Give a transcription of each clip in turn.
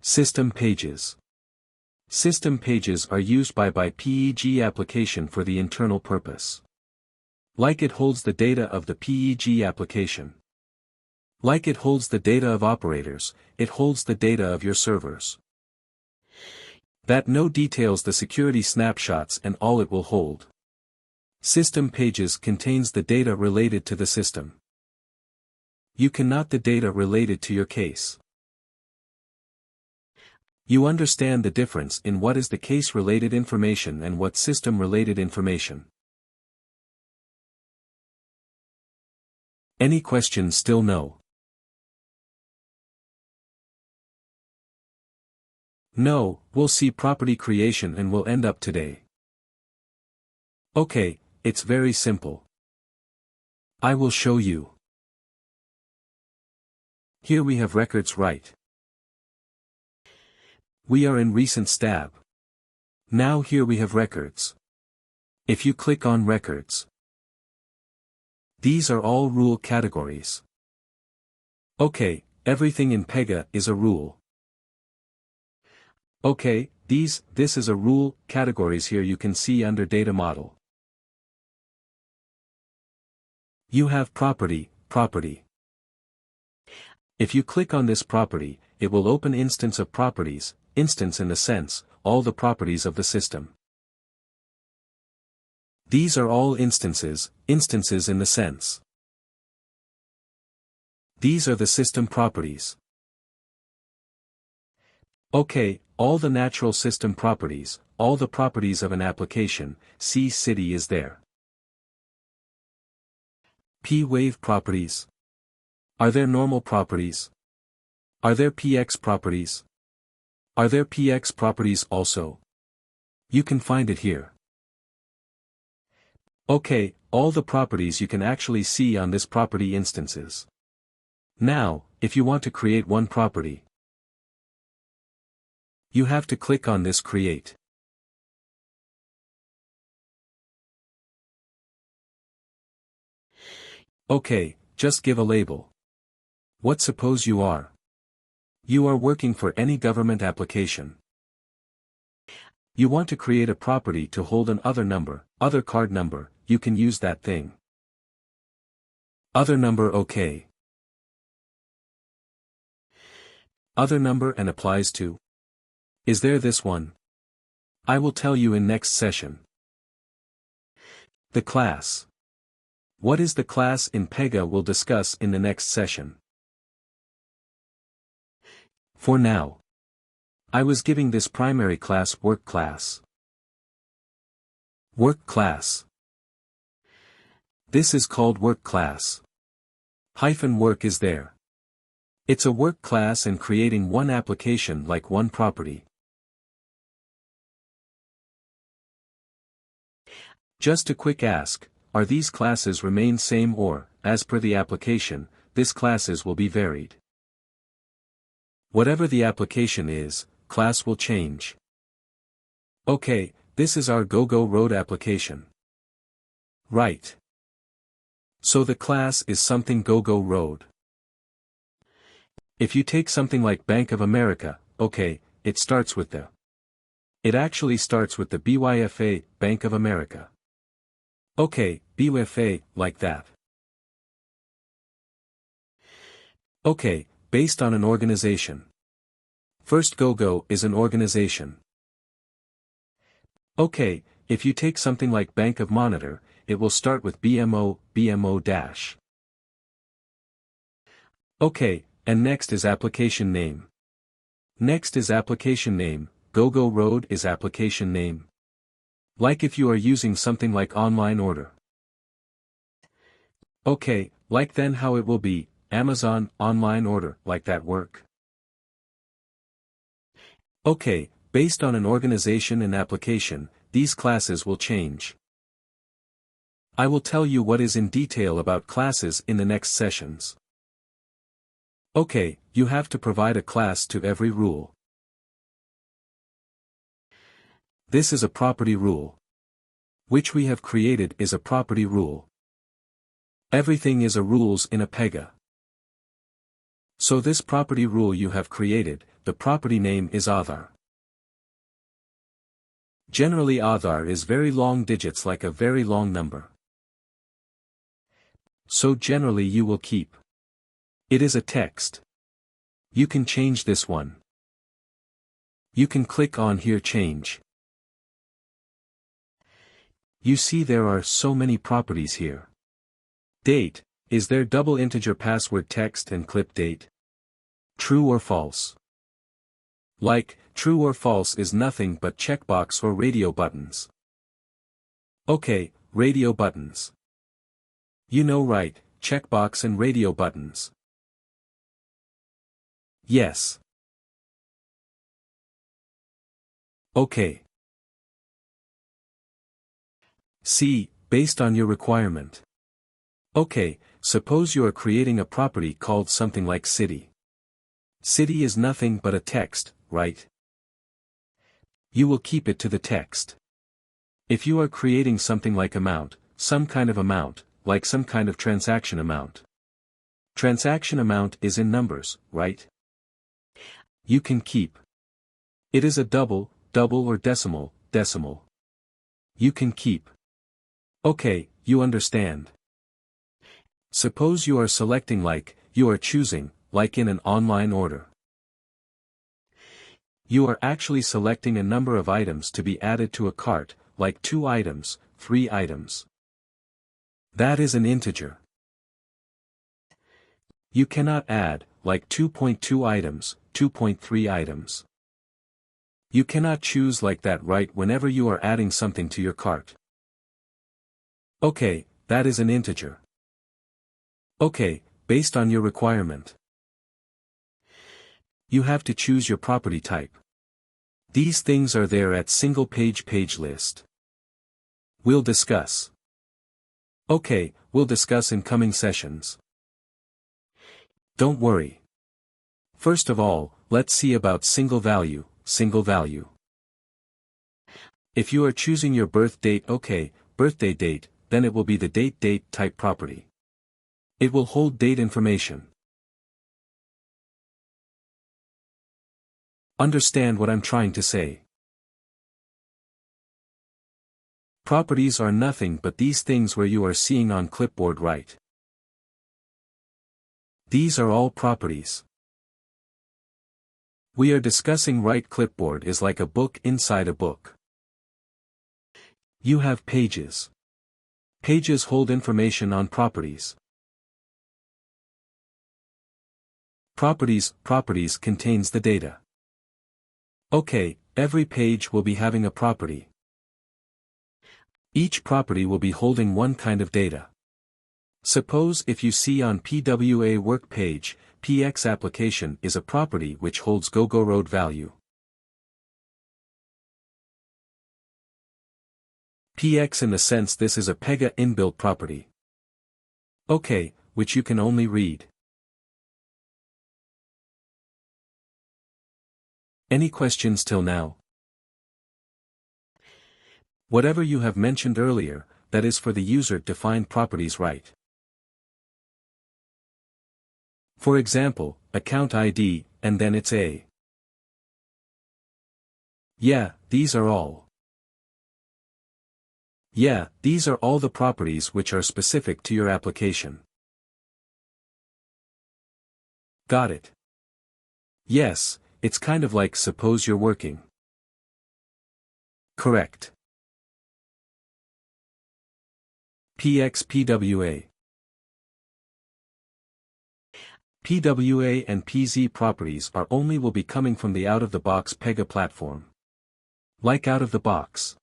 System pages. System pages are used by PEG application for the internal purpose. Like it holds the data of the PEG application. Like it holds the data of operators, it holds the data of your servers. That node details the security snapshots and all it will hold. System pages contains the data related to the system. You cannot the data related to your case. You understand the difference in what is the case-related information and what system-related information. Any questions still no? No, we'll see property creation and we'll end up today. Okay, it's very simple. I will show you. Here we have records right. We are in recent tab. Now here we have records. If you click on records, these are all rule categories. Okay, everything in Pega is a rule. Okay, this is a rule categories here you can see under data model. You have property. If you click on this property, it will open instance of properties, instance in the sense, all the properties of the system. These are all instances in the sense. These are the system properties. Okay, all the natural system properties, all the properties of an application, C city is there. P-wave properties. Are there normal properties? Are there PX properties? Are there PX properties also? You can find it here. Okay, all the properties you can actually see on this property instances. Now, if you want to create one property, you have to click on this create. Okay, just give a label. What suppose you are? You are working for any government application. You want to create a property to hold an other number, other card number, you can use that thing. Other number okay. Other number and applies to. Is there this one? I will tell you in next session. The class. What is the class in Pega we'll discuss in the next session. For now, I was giving this primary class work class. Work class. This is called work class. -work is there. It's a work class and creating one application like one property. Just a quick ask, are these classes remain same or, as per the application, this classes will be varied. Whatever the application is, class will change. Okay, this is our Go Road application. Right. So the class is something Go Road. If you take something like Bank of America, okay, it starts with the. It actually starts with the BYFA, Bank of America. Okay, BYFA, like that. Okay, based on an organization. First Go is an organization. Okay, if you take something like Bank of Monitor, it will start with BMO-. Okay, and next is application name. Next is application name, Go Road is application name. Like if you are using something like online order. Okay, like then how it will be, Amazon, online order, like that work. Okay, based on an organization and application, these classes will change. I will tell you what is in detail about classes in the next sessions. Okay, you have to provide a class to every rule. This is a property rule. Which we have created is a property rule. Everything is a rules in a Pega. So this property rule you have created, the property name is Aadhaar. Generally Aadhaar is very long digits like a very long number. So generally you will keep. It is a text. You can change this one. You can click on here change. You see there are so many properties here. Date, is there double integer password text and clip date? True or false? Like, true or false is nothing but checkbox or radio buttons. Okay, radio buttons. You know right, checkbox and radio buttons. Yes. Okay. C, based on your requirement. Okay, suppose you are creating a property called something like city. City is nothing but a text, right? You will keep it to the text. If you are creating something like amount, some kind of amount, like some kind of transaction amount. Transaction amount is in numbers, right? You can keep. It is a double, double or decimal, decimal. You can keep. Okay, you understand. Suppose you are selecting like, you are choosing, like in an online order. You are actually selecting a number of items to be added to a cart, like 2 items, 3 items. That is an integer. You cannot add, like 2.2 items, 2.3 items. You cannot choose like that right whenever you are adding something to your cart. Okay, that is an integer. Okay, based on your requirement. You have to choose your property type. These things are there at single page list. We'll discuss. Okay, we'll discuss in coming sessions. Don't worry. First of all, let's see about single value, single value. If you are choosing your birth date, okay, birthday date, then it will be the date type property. It will hold date information. Understand what I'm trying to say. Properties are nothing but these things where you are seeing on clipboard right. These are all properties. We are discussing right clipboard is like a book inside a book. You have pages. Pages hold information on properties. Properties contains the data. Okay, every page will be having a property. Each property will be holding one kind of data. Suppose if you see on PWA work page, PX application is a property which holds go road value. PX in the sense this is a Pega inbuilt property. Okay, which you can only read. Any questions till now? Whatever you have mentioned earlier, that is for the user-defined properties right. For example, account ID, and then it's a. Yeah, these are all. Yeah, these are all the properties which are specific to your application. Got it. Yes, it's kind of like suppose you're working. Correct. PXPWA. PWA and PZ properties are only will be coming from the out-of-the-box Pega platform. Like out-of-the-box.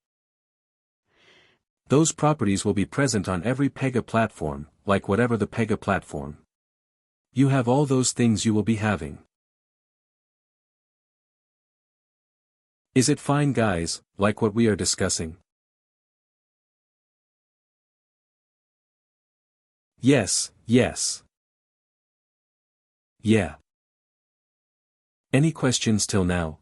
Those properties will be present on every Pega platform, like whatever the Pega platform. You have all those things you will be having. Is it fine guys, like what we are discussing? Yes, yes. Yeah. Any questions till now?